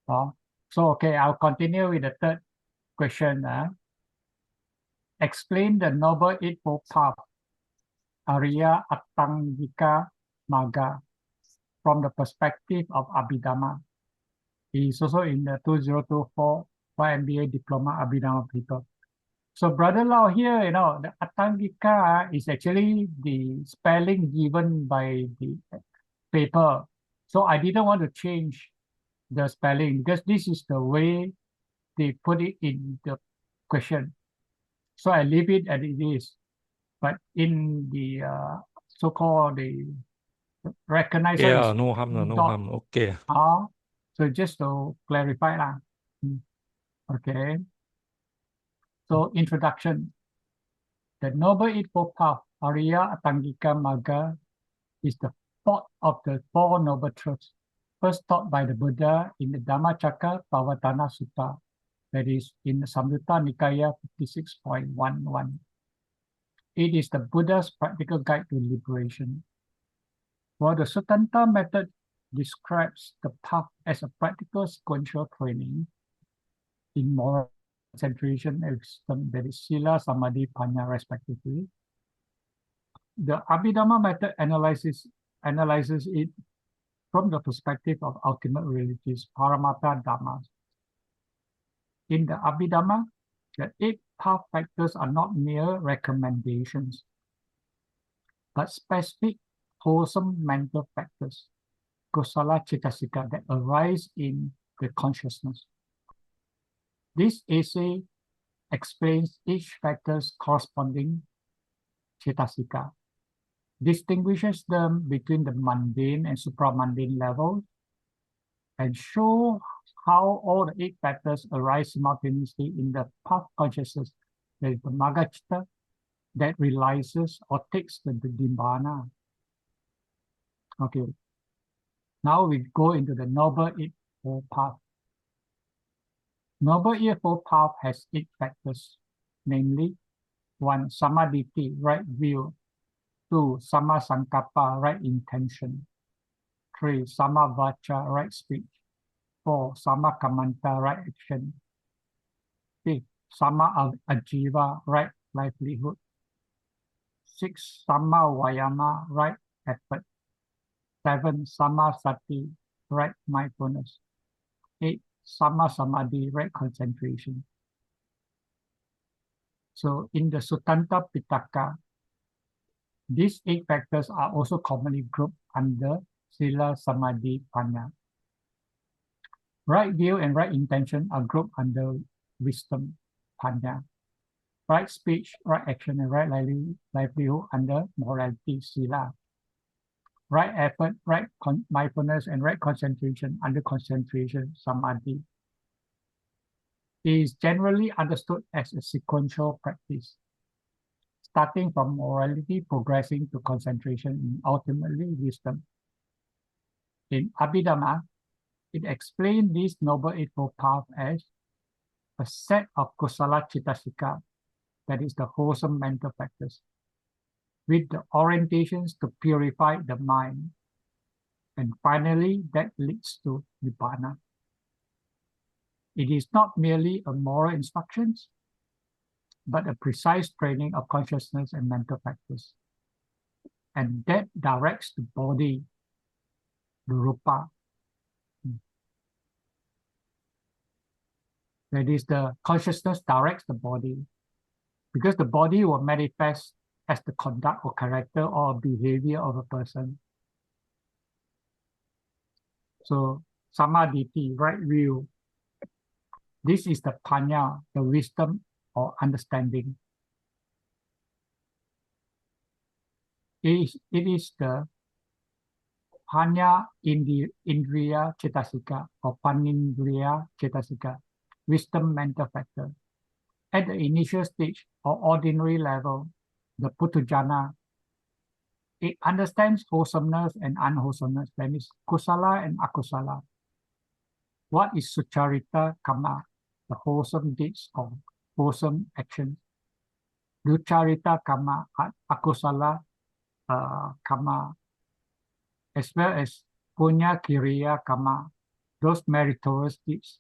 Oh, so, okay, I'll continue with the third question. Explain the Noble Eightfold Path, Arya Atangika Magga, from the perspective of Abhidhamma. He is also in the 2024 YMBA Diploma Abhidhamma paper. So, Brother Lau, here, the Atangika is actually the spelling given by the paper. So, I didn't want to change the spelling because this is the way they put it in the question. So, I leave it as it is. But in the so-called the recognizer Yeah, is no harm, no dot harm. Okay. R. So, just to clarify lah. Okay. So, introduction. The Noble Eightfold Path, Arya Atangika Magga, is the fourth of the Four Noble Truths, first taught by the Buddha in the Dhammacakkappavattana Sutta, that is in the Samyutta Nikaya 56.11. It is the Buddha's practical guide to liberation. While the Sutanta method describes the path as a practical sequential training in moral concentration and wisdom, that is Sila, Samadhi, Panya, respectively, the Abhidhamma method analyzes it from the perspective of ultimate realities, Paramattha Dhammas. In the Abhidhamma, the 8 path factors are not mere recommendations, but specific wholesome mental factors, kusala cetasika, that arise in the consciousness. This essay explains each factor's corresponding cetasika, distinguishes them between the mundane and supramundane levels, and show how all the 8 factors arise simultaneously in the path consciousness, that is the Magga-citta, that realizes or takes the Nibbana. Okay. Now we go into the Noble Eightfold Path. Noble Eightfold Path has 8 factors, namely 1. Samadhi, right view. 2. Sama Sankappa, right intention. 3. Sama Vacha, right speech. 4. Sama Kamanta, right action. 5. Sama Ajiva, right livelihood. 6. Sama Vayama, right effort. 7. Sama Sati, right mindfulness. 8. Sama Samadhi, right concentration. So in the Sutanta Pitaka, these 8 factors are also commonly grouped under Sila, Samadhi, Panya. Right view and right intention are grouped under wisdom, Panya. Right speech, right action, and right livelihood under morality, Sila. Right effort, right mindfulness, and right concentration under concentration, Samadhi. It is generally understood as a sequential practice, starting from morality, progressing to concentration, and ultimately wisdom. In Abhidhamma, it explained this Noble Eightfold Path as a set of kusala cetasika, that is the wholesome mental factors, with the orientations to purify the mind. And finally, that leads to Nibbana. It is not merely a moral instructions, but a precise training of consciousness and mental factors. And that directs the body, the rupa. That is, the consciousness directs the body, because the body will manifest as the conduct or character or behavior of a person. So, Samadhi, right view. This is the Panya, the wisdom or understanding. It is the Panya in the Indriya Cetasika or Panindriya Cetasika, wisdom mental factor. At the initial stage or ordinary level, the Putujana, it understands wholesomeness and unwholesomeness, that is kusala and akusala. What is sucharita karma, the wholesome deeds or wholesome actions? Ducharita karma, akusala karma, as well as punya kiriya karma, those meritorious deeds.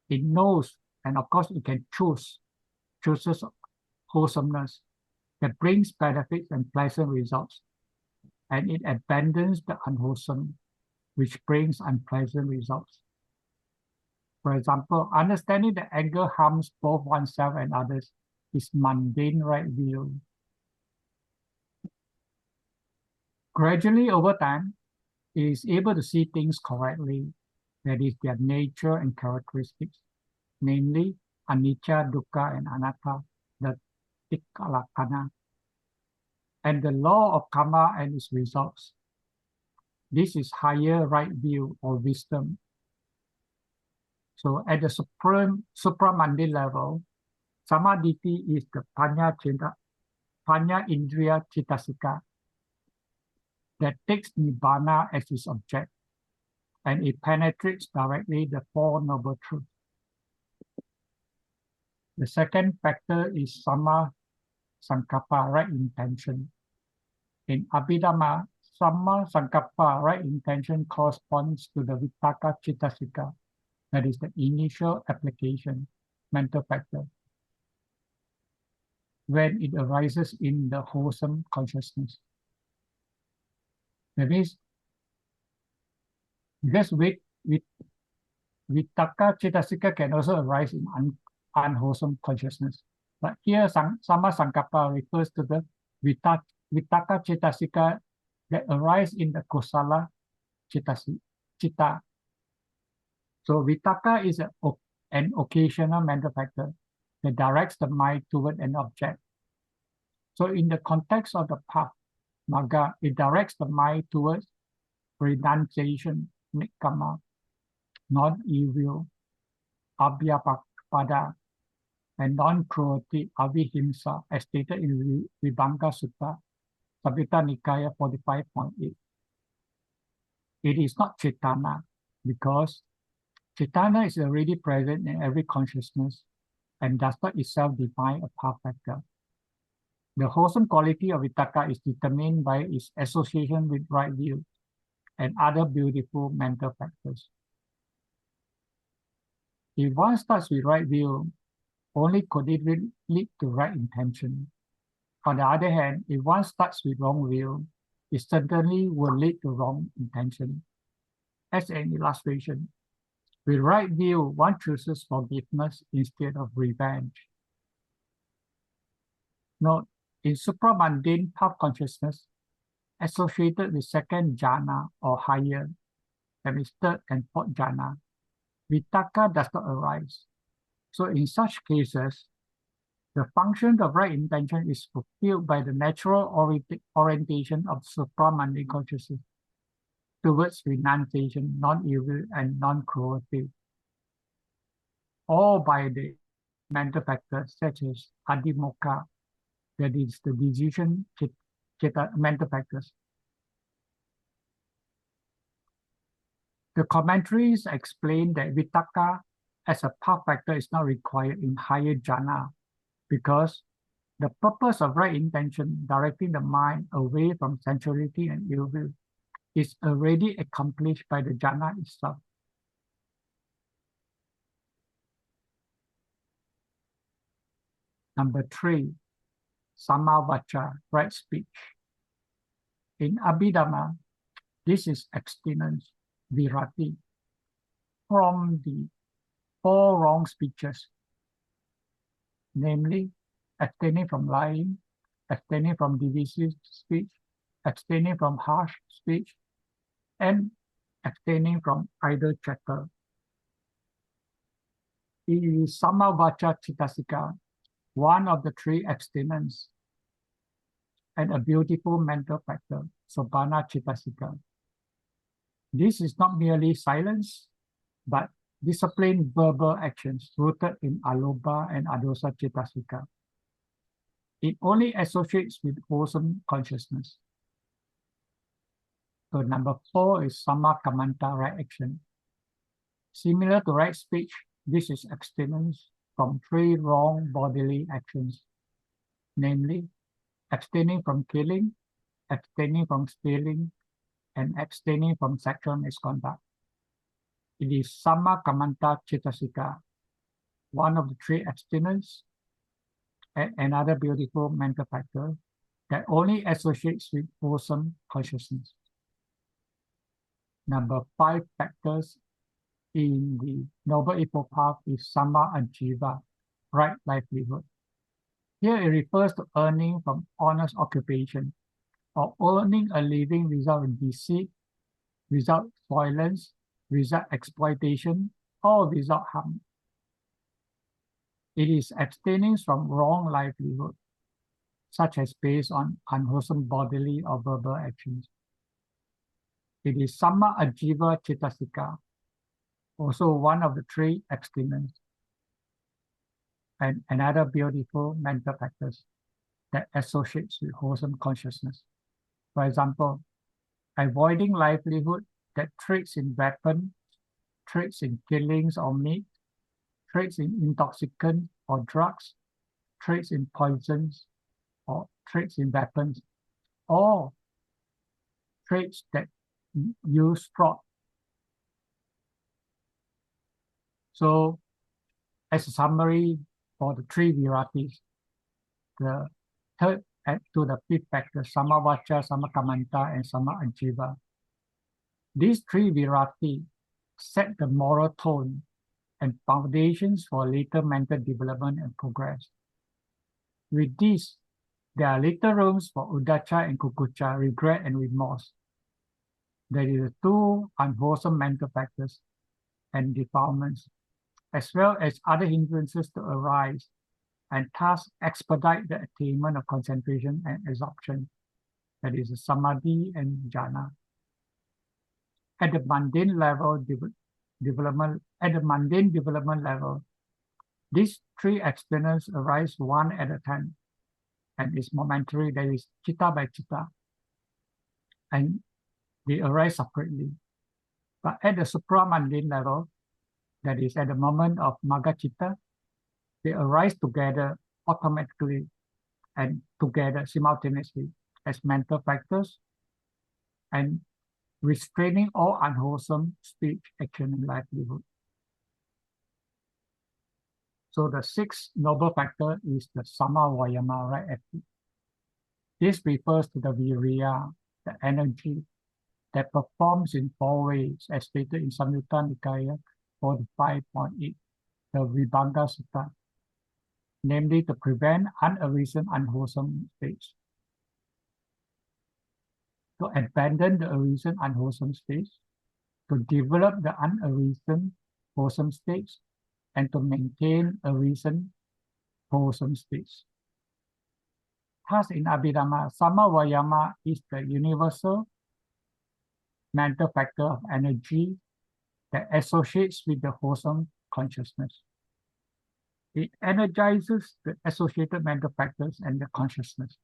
It knows, and of course it can chooses wholesomeness that brings benefits and pleasant results, and it abandons the unwholesome, which brings unpleasant results. For example, understanding that anger harms both oneself and others is mundane right view. Gradually, over time, it is able to see things correctly, that is, their nature and characteristics, namely anicca, dukkha, and anatta, the tikkalakkhana, and the law of karma and its results. This is higher right view or wisdom. So at the supramundane level, samadhi is the panya indriya citasika that takes nibbana as its object, and it penetrates directly the Four Noble Truths. The second factor is sama sankappa, right intention. In Abhidhamma, sama sankappa, right intention, corresponds to the vitakka citasika, that is the initial application, mental factor, when it arises in the wholesome consciousness. That means, because vitakka citasika can also arise in unwholesome consciousness. But here, sama sankappa refers to the vitakka citasika that arise in the kusala citta. So vitakka is an occasional mental factor that directs the mind toward an object. So in the context of the path, magga, it directs the mind towards renunciation, nikkama, non-evil, abhyapada, and non-cruelty, avihimsa, as stated in Vibhanga Sutta, Samyutta Nikaya 45.8. It is not cetana, because cetana is already present in every consciousness and does not itself define a path factor. The wholesome quality of vitakka is determined by its association with right view and other beautiful mental factors. If one starts with right view, only could it lead to right intention. On the other hand, if one starts with wrong view, it certainly will lead to wrong intention. As an illustration, with right view, one chooses forgiveness instead of revenge. Note, in supramundane path consciousness, associated with second jhana or higher, that is third and fourth jhana, vitakka does not arise. So in such cases, the function of right intention is fulfilled by the natural orientation of supramundane consciousness towards renunciation, non-evil, and non-cruelty, or by the mental factors such as adhimokkha, that is the decision mental factors. The commentaries explain that vitakka as a path factor is not required in higher jhana because the purpose of right intention, directing the mind away from sensuality and ill will, is already accomplished by the jhana itself. Number 3, samavacha, right speech. In Abhidhamma, this is abstinence, virati, from the 4 wrong speeches, namely abstaining from lying, abstaining from divisive speech, abstaining from harsh speech, and abstaining from idle chatter. It is samavacha citasika, one of the 3 abstinence, and a beautiful mental factor, sobhana citasika. This is not merely silence, but disciplined verbal actions rooted in alobha and adosa citasika. It only associates with wholesome consciousness. So number 4 is samakamanta, right action. Similar to right speech, this is abstinence from 3 wrong bodily actions, namely abstaining from killing, abstaining from stealing, and abstaining from sexual misconduct. It is Samma Kamanta Chitasika, one of the three abstinence, and another beautiful mental factor that only associates with wholesome consciousness. Number 5 factors in the Noble Eightfold Path is Samma Ajiva, right livelihood. Here it refers to earning from honest occupation, or earning a living without deceit, without violence, without exploitation, or without harm. It is abstaining from wrong livelihood, such as based on unwholesome bodily or verbal actions. It is Samma Ajiva Chitasika, also one of the three abstinence, and another beautiful mental factors that associates with wholesome consciousness. For example, avoiding livelihood that trades in weapons, trades in killings or meat, trades in intoxicants or drugs, trades in poisons or trades in weapons, or trades that use fraud. So, as a summary for the three viratis, the third to the fifth factor, Samma Vacha, Samma Kamanta, and Samma Ajiva. These three virati set the moral tone and foundations for later mental development and progress. With this, there are little rooms for uddhacca and kukucca, regret and remorse. There is two unwholesome mental factors and defilements, as well as other hindrances to arise, and thus expedite the attainment of concentration and absorption, that is samadhi and jhana. At the mundane development level, these three abstinence arise one at a time, and is momentary, that is chitta by chitta, and they arise separately. But at the supramundane level, that is at the moment of magga chitta, they arise together automatically and together simultaneously as mental factors and restraining all unwholesome speech, action, and livelihood. So the sixth noble factor is the Samma Vayama, right attitude. This refers to the viriya, the energy that performs in 4 ways, as stated in Samyutta Nikaya 45.8, the Vibhanga Sutta, namely to prevent unarisen, unwholesome states, to abandon the arisen, unwholesome states, to develop the unarisen, wholesome states, and to maintain arisen, wholesome states. Thus, in Abhidhamma, Samma Vayama is the universal mental factor of energy that associates with the wholesome consciousness. It energizes the associated mental factors and the consciousness.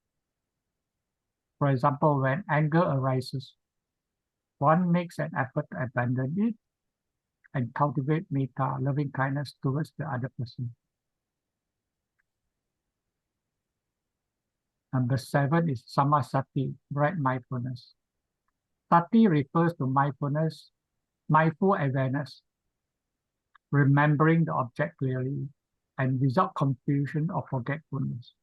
For example, when anger arises, one makes an effort to abandon it and cultivate metta, loving kindness towards the other person. Number 7 is samasati, right mindfulness. Sati refers to mindfulness, mindful awareness, remembering the object clearly and without confusion or forgetfulness.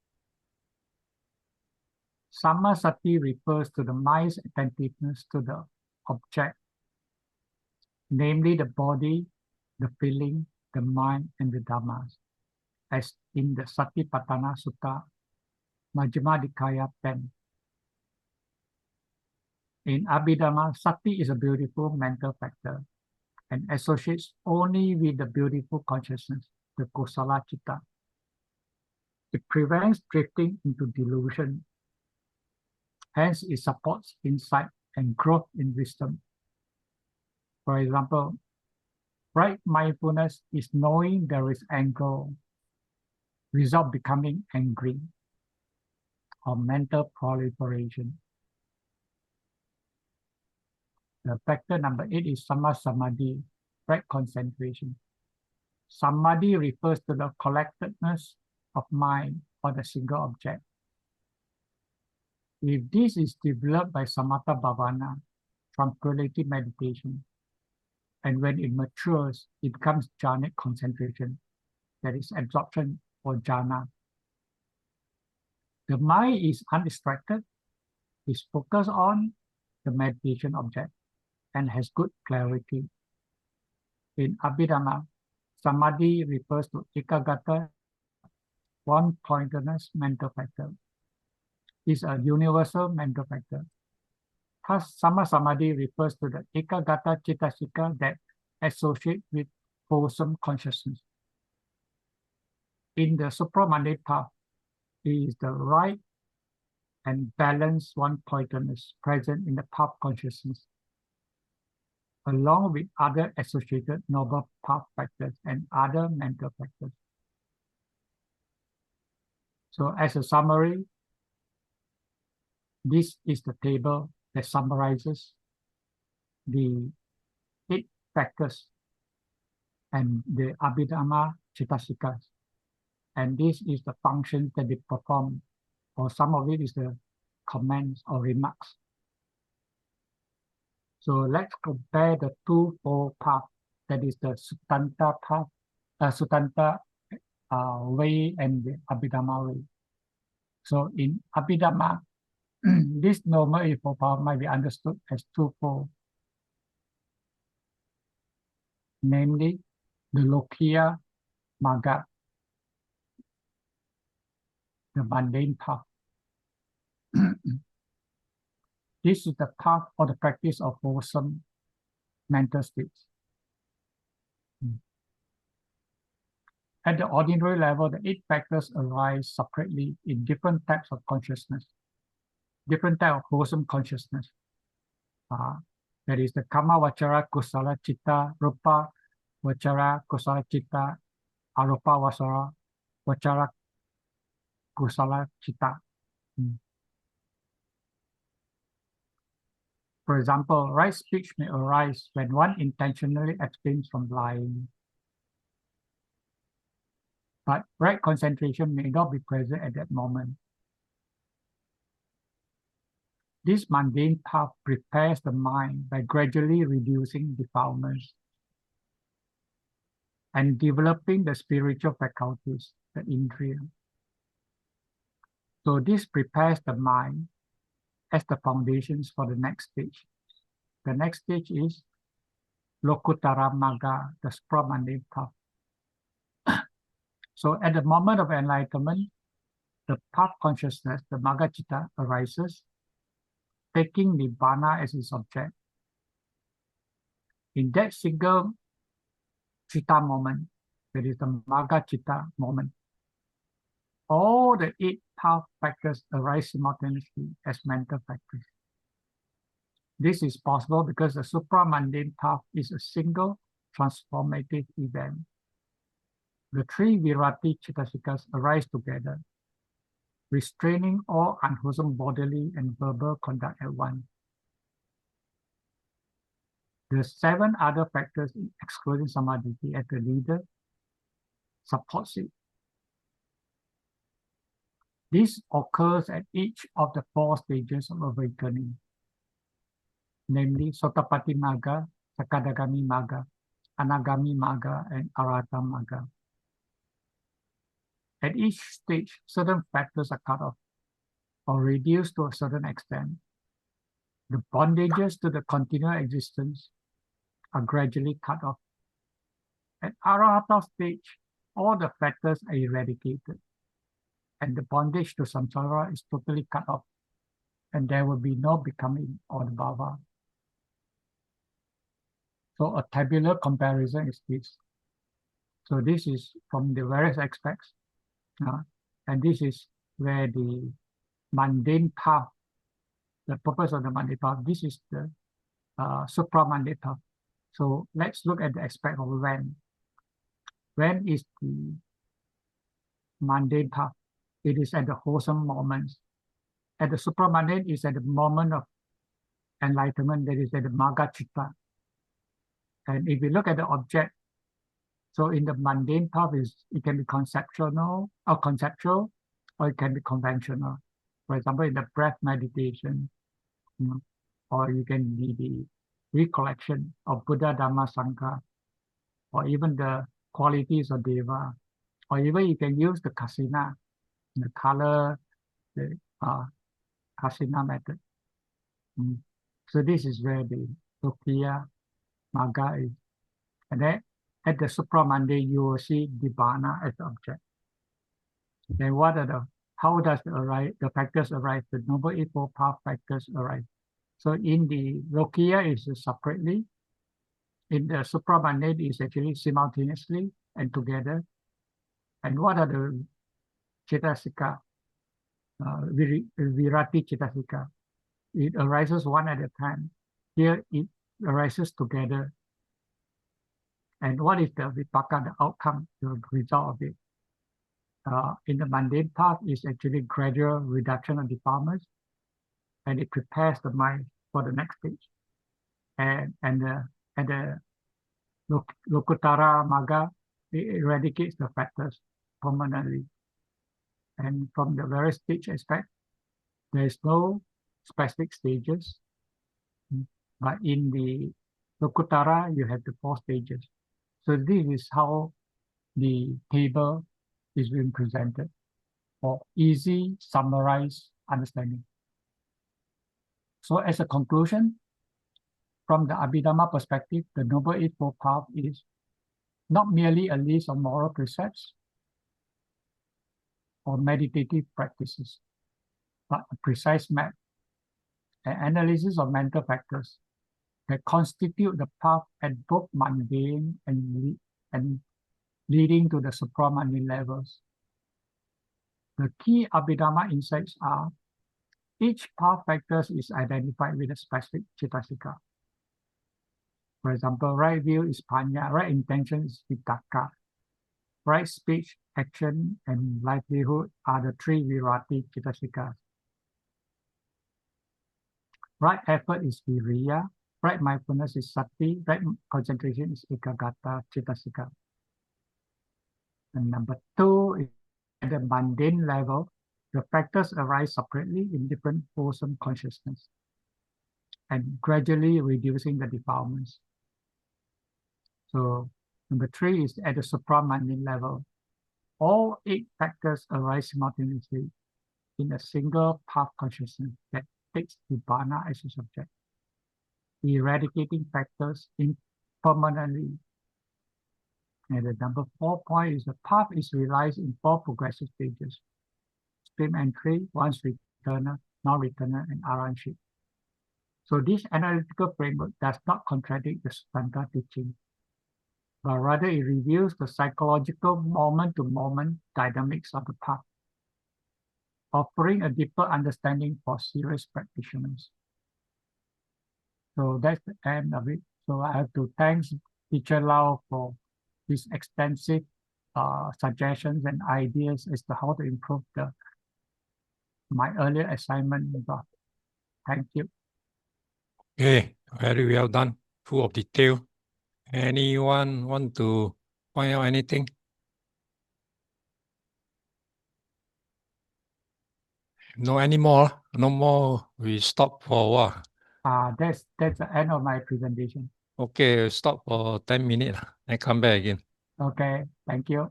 Samasati refers to the mind's attentiveness to the object, namely the body, the feeling, the mind, and the dhammas, as in the Satipatthana Sutta, Majjhima Nikaya 10. In Abhidhamma, sati is a beautiful mental factor and associates only with the beautiful consciousness, the kusala citta. It prevents drifting into delusion. Hence, it supports insight and growth in wisdom. For example, right mindfulness is knowing there is anger without becoming angry, or mental proliferation. The factor number 8 is Samma Samadhi, right concentration. Samadhi refers to the collectedness of mind for the single object. If this is developed by Samatha Bhavana, tranquility meditation, And when it matures, it becomes jhanic concentration, that is absorption or jhana. The mind is undistracted, is focused on the meditation object, and has good clarity. In Abhidhamma, samadhi refers to ekagata, one-pointedness mental factor. It's a universal mental factor. Thus, sama samadhi refers to the ekagata cittasika that associate with wholesome consciousness. In the supramundane path, it is the right and balanced one-pointedness present in the path consciousness, along with other associated noble path factors and other mental factors. So as a summary, this is the table that summarizes the 8 factors and the Abhidhamma Chittasikas. And this is the function that they perform, or some of it is the comments or remarks. So let's compare the two-fold path, that is the Sutanta path, Sutanta way and the Abhidhamma way. So in Abhidhamma, this normal eightfold path might be understood as twofold, namely the Lokiya Magga, the mundane path. This is the path or the practice of wholesome mental states. At the ordinary level, the 8 factors arise separately in different types of consciousness, different type of wholesome consciousness. That is the Kama Vachara Kusala Chitta, Rupa Vachara Kusala Chitta, Arupa Vachara Kusala Chitta. For example, right speech may arise when one intentionally abstains from lying. But right concentration may not be present at that moment. This mundane path prepares the mind by gradually reducing defilements and developing the spiritual faculties, the indriya. So this prepares the mind as the foundations for the next stage. The next stage is Lokutara Magga, the supramundane path. So at the moment of enlightenment, the path consciousness, the Magga Chitta, arises, taking Nibbana as its object. In that single Chitta moment, that is the Magga Chitta moment, all the 8 path factors arise simultaneously as mental factors. This is possible because the supramundane path is a single transformative event. The 3 Virati Chittasikas arise together, restraining all unwholesome bodily and verbal conduct at once. The 7 other factors, excluding samadhi as the leader, supports it. This occurs at each of the 4 stages of awakening, namely Sotapatti Magga, Sakadagami Magga, Anagami Magga, and Arahata Magga. At each stage, certain factors are cut off or reduced to a certain extent. The bondages to the continual existence are gradually cut off. At Arahata stage, all the factors are eradicated, and the bondage to samsara is totally cut off, and there will be no becoming or the bhava. So a tabular comparison is this. So this is from the various aspects, and this is where the mundane path, the purpose of the mundane path, this is the supramundane path. So let's look at the aspect of when. When is the mundane path? It is at the wholesome moments. At the supramundane is at the moment of enlightenment, that is at the Magga Chitta. And if we look at the object, so in the mundane path, it can be conceptual, or it can be conventional. For example, in the breath meditation, or you can be recollection of Buddha, Dhamma, Sangha, or even the qualities of Deva, or even you can use the kasina, the color, the kasina method. So this is where the Lokiya Magga is. And then at the supramundane, you will see Nibbana as the object. Then what are how does the factors arise? The Noble Eightfold Path factors arise. So in the Lokiya is separately. In the supramundane is actually simultaneously and together. And what are the Cetasika? Virati Cetasika. It arises one at a time. Here it arises together. And what is the vipaka, the outcome, the result of it? In the mundane path is actually gradual reduction of defilements, and it prepares the mind for the next stage. And the Lokuttara Magga, it eradicates the factors permanently. And from the various stage aspect, there is no specific stages. But in the Lokuttara, you have the 4 stages. So this is how the table is being presented for easy, summarized understanding. So as a conclusion, from the Abhidhamma perspective, the Noble Eightfold Path is not merely a list of moral precepts or meditative practices, but a precise map, an analysis of mental factors that constitute the path at both mundane and leading to the supramundane levels. The key Abhidhamma insights are each path factors is identified with a specific Cetasika. For example, right view is Panya, right intention is Vitakka, right speech, action, and livelihood are the 3 Virati Cetasikas. Right effort is Viriya, right mindfulness is Sati, right concentration is Ekagata Cetasika. And number 2 is at the mundane level, the factors arise separately in different wholesome consciousness and gradually reducing the defilements. So number 3 is at the supramundane level. All 8 factors arise simultaneously in a single path consciousness that takes Nibbana as a subject, eradicating factors impermanently. And the number 4 point is the path is realized in 4 progressive stages: stream entry, once returner, non-returner, and Aranship. So this analytical framework does not contradict the Sutanta teaching, but rather it reveals the psychological moment-to-moment dynamics of the path, offering a deeper understanding for serious practitioners. So that's the end of it. So I have to thank Teacher Lau for his extensive suggestions and ideas as to how to improve my earlier assignment. Thank you. Okay, very well done. Full of detail. Anyone want to point out anything? No anymore. No more. We stop for a while. That's the end of my presentation. Okay, stop for 10 minutes and come back again. Okay, thank you.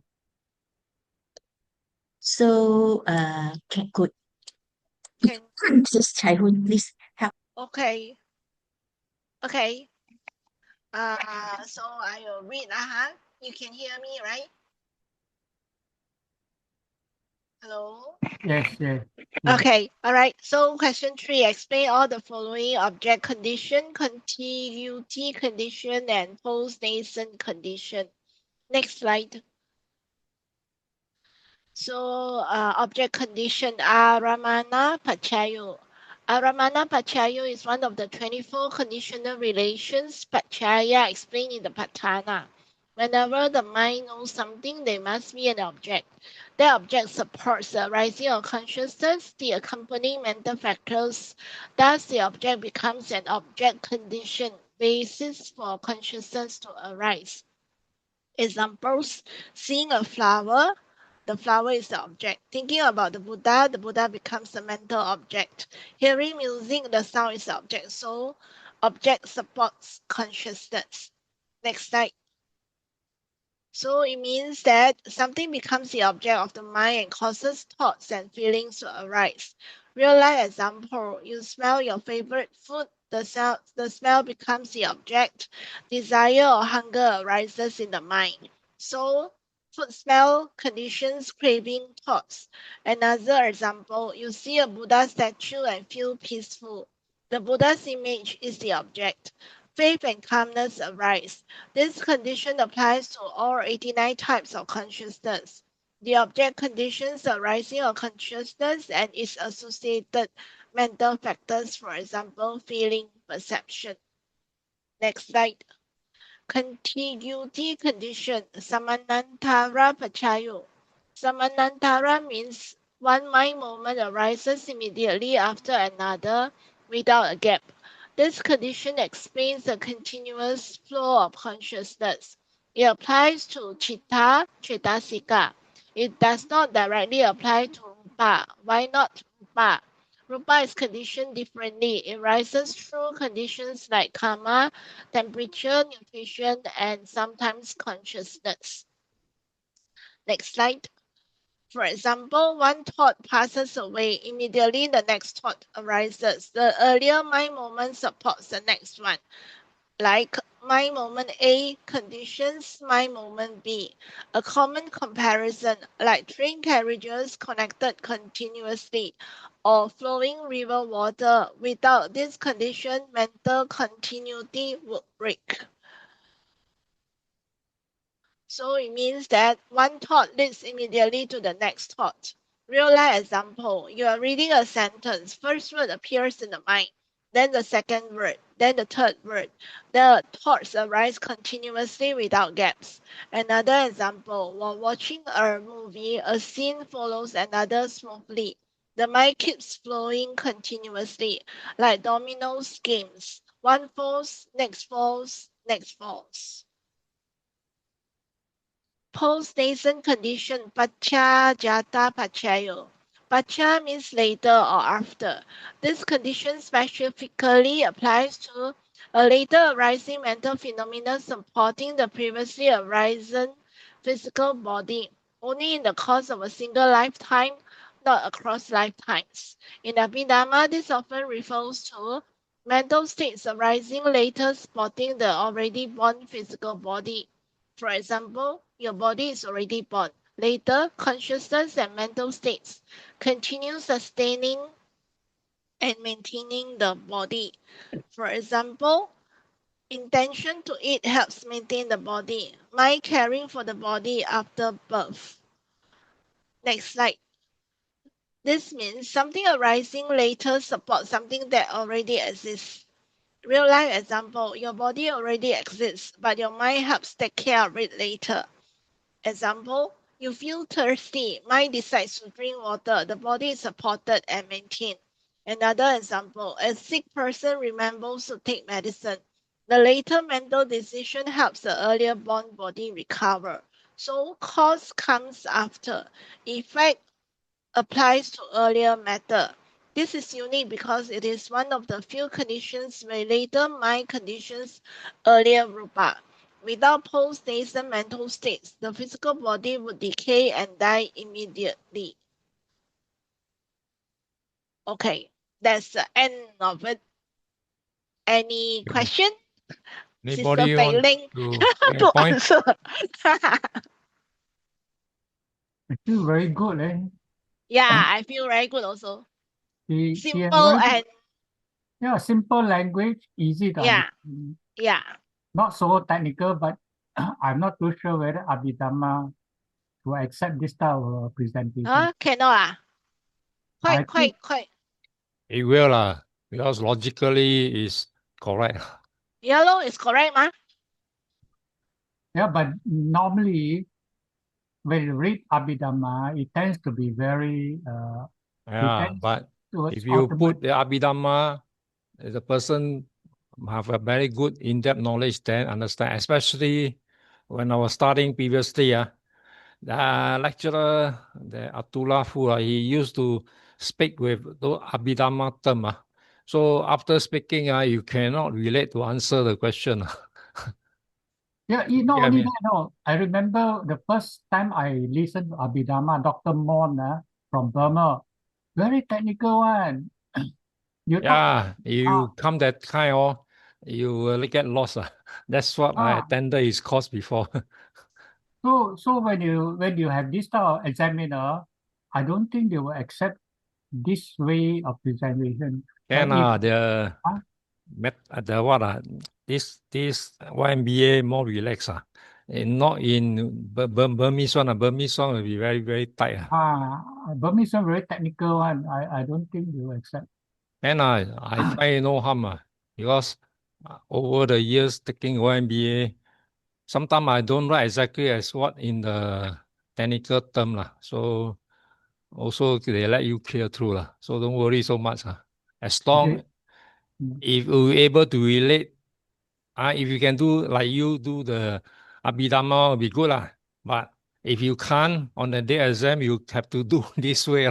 So, could Mrs. Chai Hun please help? Okay. Okay. So I will read. You can hear me, right? Hello? Yes. Okay. All right. So question 3, explain all the following: object condition, contiguity condition, and post-nascent condition. Next slide. So object condition, Aramana Pachayo. Aramana Pachayo is one of the 24 conditional relations Pachaya explained in the Patthana. Whenever the mind knows something, there must be an object. That object supports the arising of consciousness, the accompanying mental factors. Thus, the object becomes an object condition, basis for consciousness to arise. Examples: seeing a flower, the flower is the object. Thinking about the Buddha becomes the mental object. Hearing music, the sound is the object. So object supports consciousness. Next slide. So it means that something becomes the object of the mind and causes thoughts and feelings to arise. Real life example, you smell your favorite food, the smell becomes the object. Desire or hunger arises in the mind. So food smell conditions craving thoughts. Another example, you see a Buddha statue and feel peaceful. The Buddha's image is the object. Faith and calmness arise. This condition applies to all 89 types of consciousness. The object conditions the arising of consciousness and its associated mental factors, for example, feeling, perception. Next slide. Contiguity condition, Samanantara Pachayo. Samanantara means one mind moment arises immediately after another without a gap. This condition explains the continuous flow of consciousness. It applies to Chitta, Cetasika. It does not directly apply to Rupa. Why not Rupa? Rupa is conditioned differently. It rises through conditions like karma, temperature, nutrition, and sometimes consciousness. Next slide. For example, one thought passes away, immediately the next thought arises. The earlier mind moment supports the next one. Like mind moment A conditions mind moment B. A common comparison, like train carriages connected continuously or flowing river water. Without this condition, mental continuity would break. So it means that one thought leads immediately to the next thought. Real life example, you are reading a sentence. First word appears in the mind, then the second word, then the third word. The thoughts arise continuously without gaps. Another example, while watching a movie, a scene follows another smoothly. The mind keeps flowing continuously, like dominoes games. One falls, next falls, next falls. Post-nascent condition, pacha, jata, pachayo. Pacha means later or after. This condition specifically applies to a later arising mental phenomena supporting the previously arisen physical body, only in the course of a single lifetime, not across lifetimes. In Abhidhamma, this often refers to mental states arising later supporting the already born physical body. For example, your body is already born. Later, consciousness and mental states continue sustaining and maintaining the body. For example, intention to eat helps maintain the body. Mind caring for the body after birth. Next slide. This means something arising later supports something that already exists. Real life example, your body already exists, but your mind helps take care of it later. Example, you feel thirsty, mind decides to drink water, the body is supported and maintained. Another example, a sick person remembers to take medicine. The later mental decision helps the earlier born body recover. So cause comes after. Effect applies to earlier matter. This is unique because it is one of the few conditions where later mind conditions earlier rupa. Without post-nascent mental states, the physical body would decay and die immediately. Okay, that's the end of it. Any question? Anybody Sister want Fei Ling to make a to point? answer. I feel very good, eh? Yeah, I feel very good also. She has Simple very and simple language, easy to yeah, understand. yeah. Not so technical, but I'm not too sure whether Abhidhamma will accept this type of presentation. Huh? Cannot ah? I think Quite. It will because logically is correct. Yellow is correct, ma? yeah, but normally when you read Abhidhamma, it tends to be very Yeah, tends but towards if you ultimate. put the Abhidhamma, the person have a very good in-depth knowledge, then understand. Especially when I was studying previously, the lecturer, the Atula Fu, he used to speak with the Abhidhamma term. So after speaking, you cannot relate to answer the question. Yeah, not Yeah, only man. that, no. I remember the first time I listened to Abhidhamma, Dr. Mon from Burma, very technical one. You talk, Yeah, you come that kind of, you will get lost. That's what I attended his course before. so when you have this type of examiner, I don't think they will accept this way of presentation. But And if the what this YMBA more relaxed not in Burmese one. Burmese one will be very very tight. Burmese one very technical one, I don't think they will accept. And I find no harm because over the years taking YMBA, sometimes I don't write exactly as what in the technical term So also they let you clear through So don't worry so much As long if you're able to relate, if you can do like you do the Abhidhamma will be good But if you can't on the day exam, you have to do this way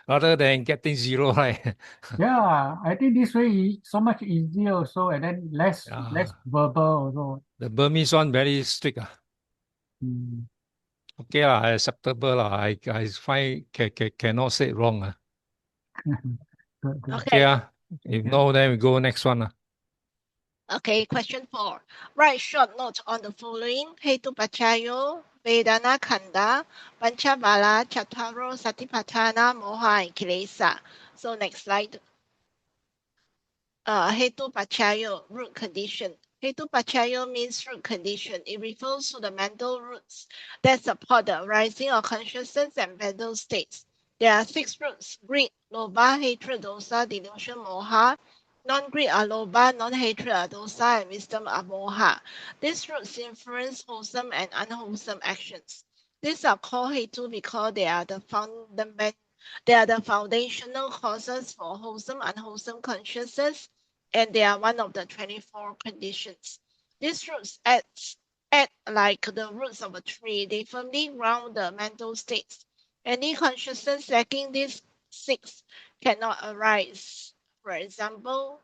rather than getting zero, right? Yeah, I think this way is so much easier also, and then less verbal also. The Burmese one very strict Mm. Okay acceptable I find cannot say it wrong Good, good. Okay. If no, then we go next one Okay, question 4. Write short notes on the following: Hetu Pachayo, Vedana Khanda, Panchabala, Chattaro, Satipatthana, Moha, and Kilesa. So next slide. Hetu Pachayo, root condition. Hetu Pachayo means root condition. It refers to the mental roots that support the arising of consciousness and mental states. There are 6 roots: greed, lobha, hatred, dosa, delusion, moha. Non-greed are lobha, non-hatred are dosa, and wisdom are moha. These roots influence wholesome and unwholesome actions. These are called hetu because they are the foundational causes for wholesome, unwholesome consciousness, and they are one of the 24 conditions. These roots act like the roots of a tree. They firmly ground the mental states. Any consciousness lacking these 6 cannot arise. For example,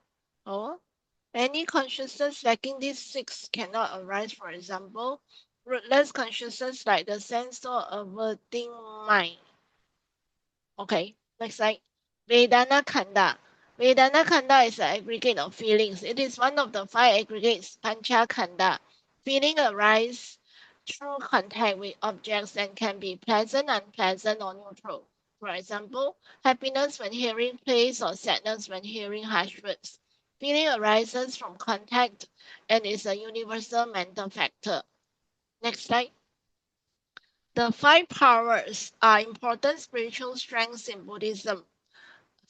any consciousness lacking these 6 cannot arise. For example, rootless consciousness like the sense or averting mind. Okay, next slide. Vedana Khanda. Vedana Khanda is an aggregate of feelings. It is one of the 5 aggregates, Pancha Khanda. Feeling arise through contact with objects and can be pleasant, unpleasant, or neutral. For example, happiness when hearing praise or sadness when hearing harsh words. Feeling arises from contact and is a universal mental factor. Next slide. The 5 powers are important spiritual strengths in Buddhism: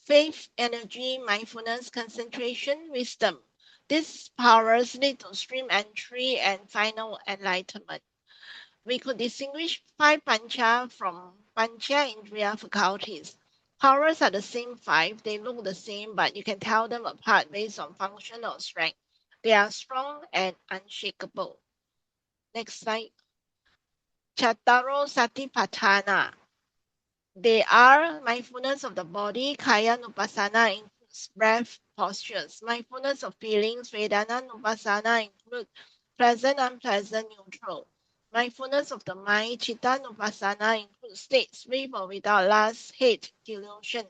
faith, energy, mindfulness, concentration, wisdom. These powers lead to stream entry and final enlightenment. We could distinguish 5 pancha from pancha indriya faculties. Powers are the same 5, they look the same, but you can tell them apart based on function or strength. They are strong and unshakable. Next slide. Chattaro Satipatthana. They are mindfulness of the body. Kaya Nupassana includes breath postures. Mindfulness of feelings. Vedana Nupassana includes pleasant, unpleasant, neutral. Mindfulness of the mind. Chitta Nupassana includes states with or without lust, hate, delusion.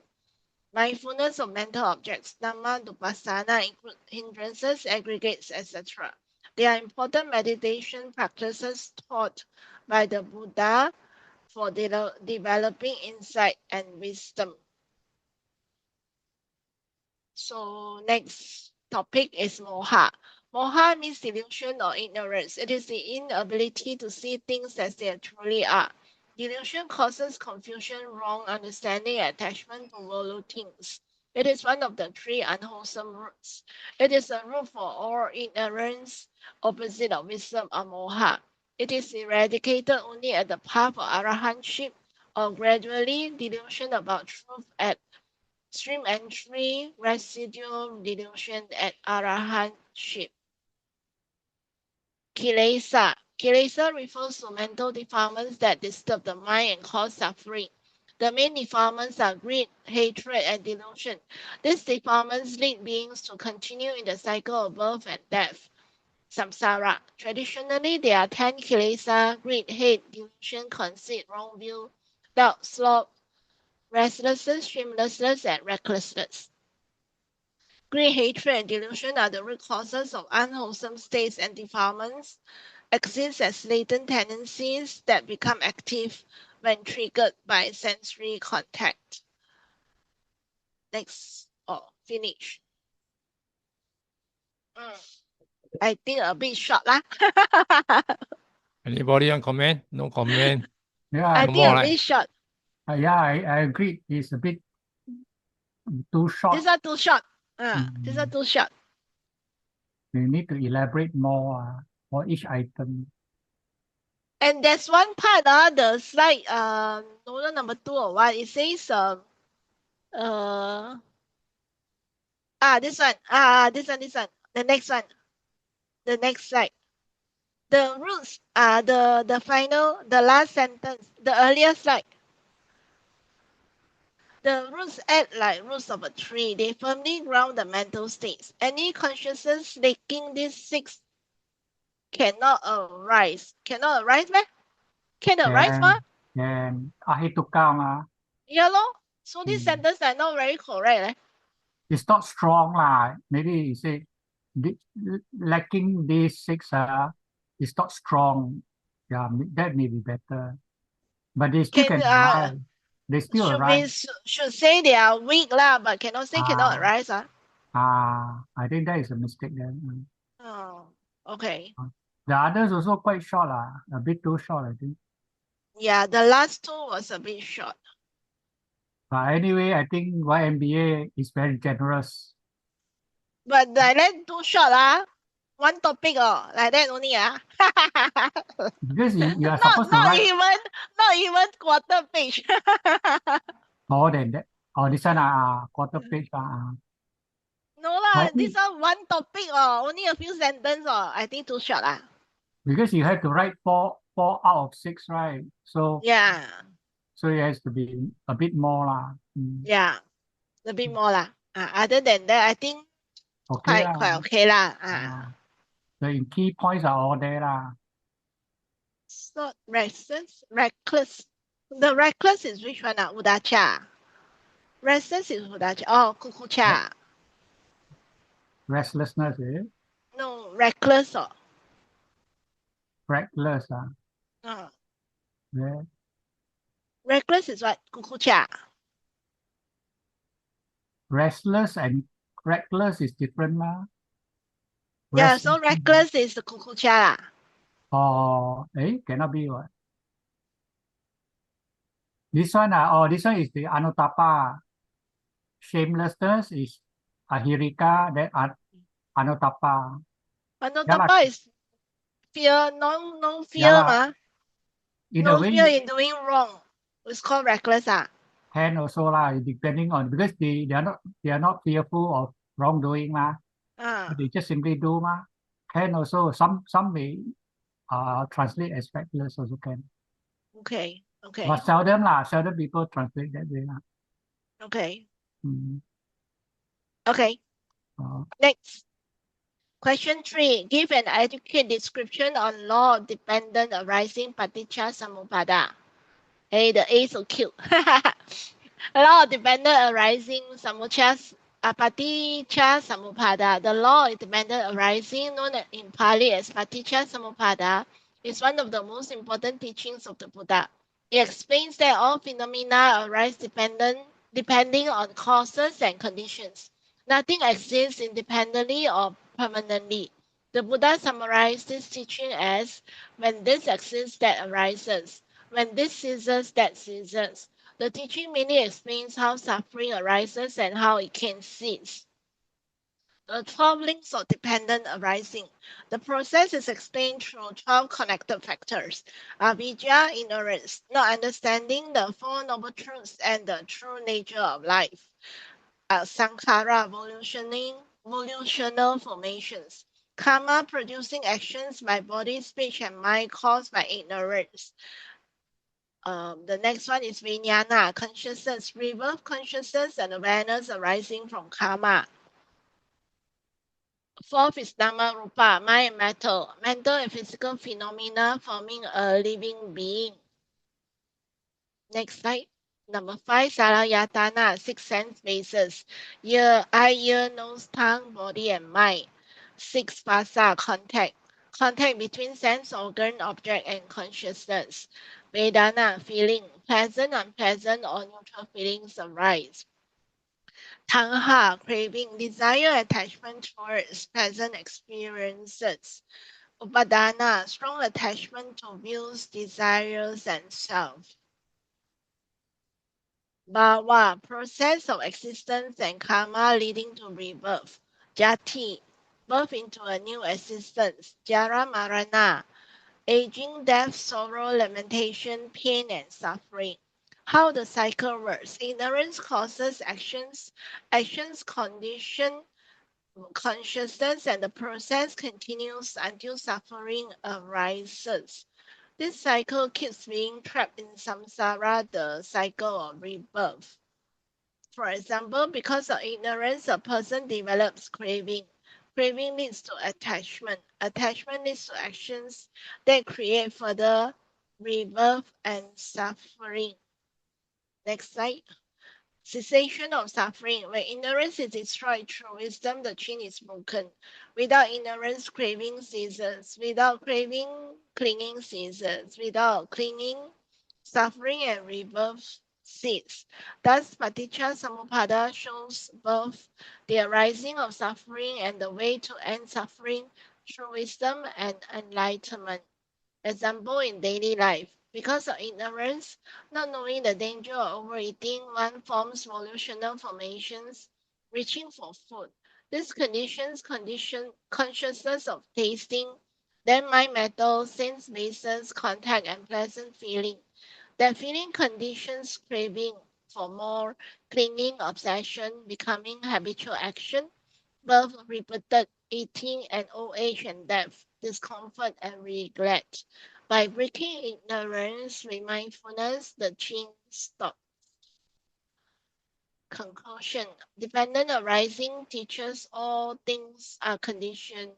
Mindfulness of mental objects. Dhamma Nupassana includes hindrances, aggregates, etc. They are important meditation practices taught by the Buddha for developing insight and wisdom. So next topic is moha. Moha means delusion or ignorance. It is the inability to see things as they truly are. Delusion causes confusion, wrong understanding, and attachment to worldly things. It is one of the 3 unwholesome roots. It is a root for all ignorance, opposite of wisdom or moha. It is eradicated only at the path of arahantship, or gradually delusion about truth at stream entry, residual delusion at arahantship. Kilesa. Kilesa refers to mental defilements that disturb the mind and cause suffering. The main defilements are greed, hatred, and delusion. These defilements lead beings to continue in the cycle of birth and death, samsara. Traditionally, there are 10 kilesa: greed, hate, delusion, conceit, wrong view, doubt, sloth, restlessness, shamelessness, and recklessness. Greed, hatred, and delusion are the root causes of unwholesome states and defilements, exist as latent tendencies that become active when triggered by sensory contact. Next. Oh, finish. I think a bit short lah. Anybody want comment? No comment. Yeah, I No think more, a right? bit short. yeah, I agree. It's a bit too short. These are too short. These are too short. We need to elaborate more for each item. And there's one part, the slide, note number 2 or what, it says, this one, the next one, the next slide. The roots, the final, the last sentence, the earlier slide. The roots act like roots of a tree. They firmly ground the mental states. Any consciousness lacking these 6 cannot arise. Cannot arise, meh? Can arise, ma? And ahituka ma. Yeah, lor. So this sentence are not very correct, eh? It's not strong lah. Maybe you say lacking these 6 it's not strong. Yeah, that may be better. But they still can arise. They still arise. Should say they are weak lah, but cannot say cannot arise. I think that is a mistake then. Oh, okay. The others also quite short lah. A bit too short, I think. Yeah, the last 2 was a bit short. But anyway, I think YMBA is very generous. But like that too short lah. One topic like that only Because you are supposed to write not even quarter page. more than that. Oh, this one quarter page. No lah, But this one one topic only a few sentences I think too short lah. Because you have to write four out of 6, right? So Yeah. so it has to be a bit more lah. Yeah, a bit more lah. Other than that, I think Okay quite okay lah. The key points are all there lah. It's not restless, reckless. The reckless is which one? Udacha. Restless is udacha. Oh, kukucha. Restlessness, eh? No, reckless. Reckless, yeah. Reckless is what? Kukucha. Restless and reckless is different lah. Yeah, so reckless is the kukucha. Oh, cannot be what? This one, this one is the anutapa. Shamelessness is ahirika, then anutapa. Anotapa is fear, no fear, Yeah, in a no way, fear in doing wrong. It's called reckless. can also lah, depending on, because they are not fearful of wrongdoing lah. They just simply do ma. Can also some may translate as reckless also can. Okay. But seldom people translate that way lah. Okay. Mm. Okay. Next. Question 3. Give an adequate description on law of dependent arising paticca samuppada. Hey, the A so cute. Law of dependent arising paticca samuppada. The law of dependent arising, known in Pali as paticca samuppada, is one of the most important teachings of the Buddha. It explains that all phenomena arise depending on causes and conditions. Nothing exists independently or permanently. The Buddha summarized this teaching as, when this exists, that arises. When this ceases, that ceases. The teaching mainly explains how suffering arises and how it can cease. The 12 links of dependent arising. The process is explained through 12 connected factors. Avidya, ignorance, not understanding the 4 noble truths and the true nature of life. Sankhara, volitional formations. Karma, producing actions by body, speech, and mind caused by ignorance. The next one is Vijnana, consciousness, rebirth consciousness and awareness arising from karma. Fourth is Dhamma Rupa, mind and matter, mental and physical phenomena forming a living being. Next slide. Number 5, Salayatana, 6 sense bases. Eye, ear, nose, tongue, body, and mind. 6 Phasa, contact. Contact between sense organ, object, and consciousness. Vedana, feeling. Pleasant, unpleasant, or neutral feelings arise. Tanha, craving, desire, attachment towards pleasant experiences. Upadana, strong attachment to views, desires, and self. Bhava, process of existence and karma leading to rebirth. Jati, birth into a new existence. Jara Marana, aging, death, sorrow, lamentation, pain, and suffering. How the cycle works. Ignorance causes actions, actions condition consciousness, and the process continues until suffering arises. This cycle keeps being trapped in samsara, the cycle of rebirth. For example, because of ignorance, a person develops craving. Craving leads to attachment. Attachment leads to actions that create further rebirth and suffering. Next slide. Cessation of suffering. When ignorance is destroyed through wisdom, the chain is broken. Without ignorance, craving ceases. Without craving, clinging ceases. Without clinging, suffering and rebirth cease. Thus, Paticca Samuppada shows both the arising of suffering and the way to end suffering through wisdom and enlightenment. Example in daily life. Because of ignorance, not knowing the danger of overeating, one forms volitional formations reaching for food. This conditions consciousness of tasting, then mind metal, sense bases, contact, and pleasant feeling. That feeling conditions craving for more, clinging, obsession, becoming habitual action, birth, repeated eating, and old age and death, discomfort and regret. By breaking ignorance with mindfulness, the chain stops. Conclusion. Dependent arising teaches all things are conditioned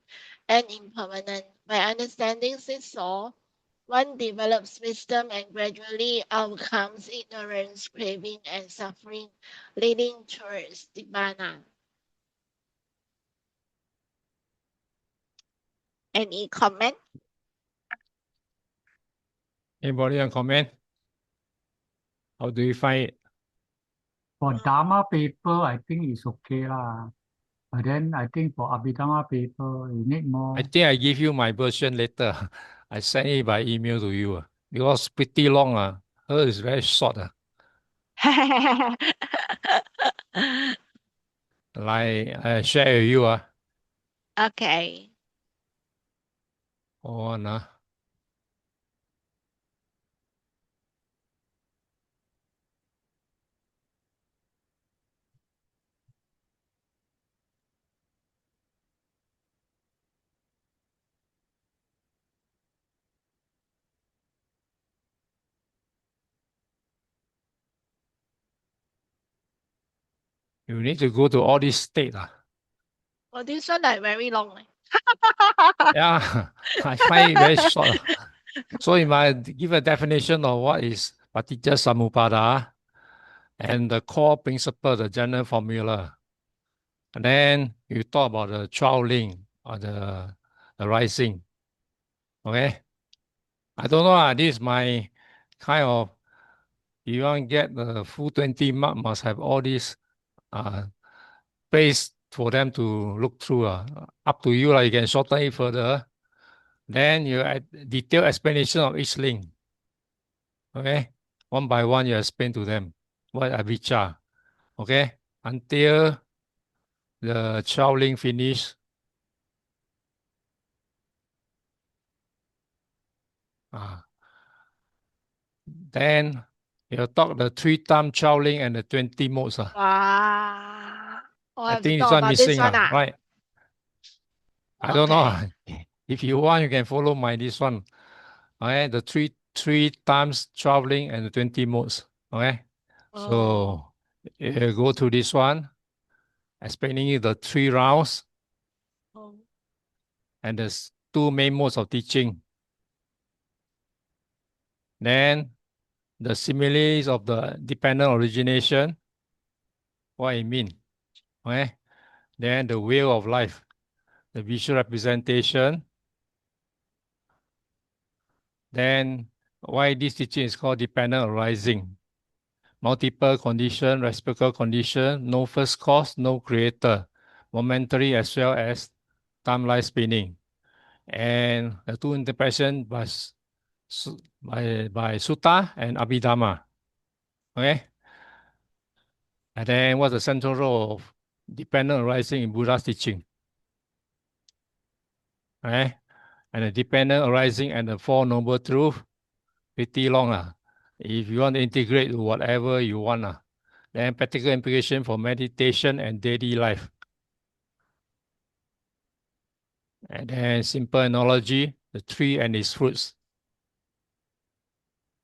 and impermanent. By understanding this law, one develops wisdom and gradually overcomes ignorance, craving, and suffering, leading towards Nibbana. Any comment? Anybody want comment? How do you find it? For Dharma paper, I think it's okay lah. But then I think for Abhidhamma paper, you need more. I think I give you my version later. I send it by email to you. Because pretty long. Her is very short. Like I share with you. Okay. Hold on. You need to go to all these states. Well, this one like very long. Yeah, I find it very short. So if I give a definition of what is Paticca Samuppada and the core principle, the general formula, and then you talk about the 12 link or the rising. Okay? I don't know. This is my kind of, if you want to get the full 20 mark, must have all these place for them to look through. Up to you. You can shorten it further. Then you add detailed explanation of each link. Okay? One by one, you explain to them what avijja. Okay? Until the 12 link finish. Then you talk the 3 times 12 link and the 20 modes. Wow. Oh, I have think to this talk one about missing. this one, Right? I don't know. Okay. If you want, you can follow my this one. Okay? The 3 3 times traveling and 20 modes. Okay. Oh. So you go to this one, explaining you the 3 rounds Oh. and there's 2 main modes of teaching. Then the similes of the dependent origination, what it mean. Okay. Then the wheel of life, the visual representation. Then why this teaching is called dependent arising. Multiple condition, reciprocal condition, no first cause, no creator, momentary as well as timeline spinning. And the 2 interpretations by Sutta and Abhidhamma. Okay. And then what's the central role of dependent arising in Buddha's teaching? Okay. And the dependent arising and the 4 noble truths, pretty long. If you want to integrate whatever you want, then practical implication for meditation and daily life. And then simple analogy, the tree and its fruits.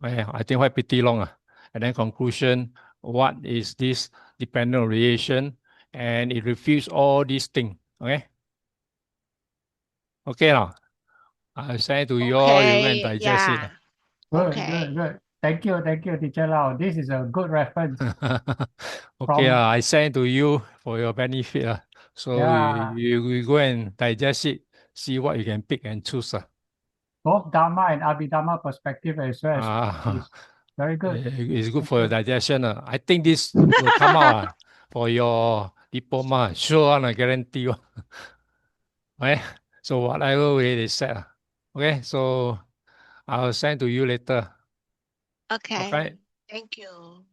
I think quite pretty long. And then conclusion, what is this dependent relation? And it refutes all these things. Okay? Okay now. I'll send it to you all, you go and Okay, digest it. yeah. Good, Okay. good. Thank you, Teacher Lau. This is a good reference. Okay, From- I send it to you for your benefit. So Yeah. you go and digest it, see what you can pick and choose. Both Dharma and Abhidhamma perspective as well. Is very good. It's good Thank for your you. digestion. I think this will come out for your diploma. Sure, I guarantee you. Okay? So whatever way they set. Okay, so I'll send to you later. Okay. Okay. Thank you.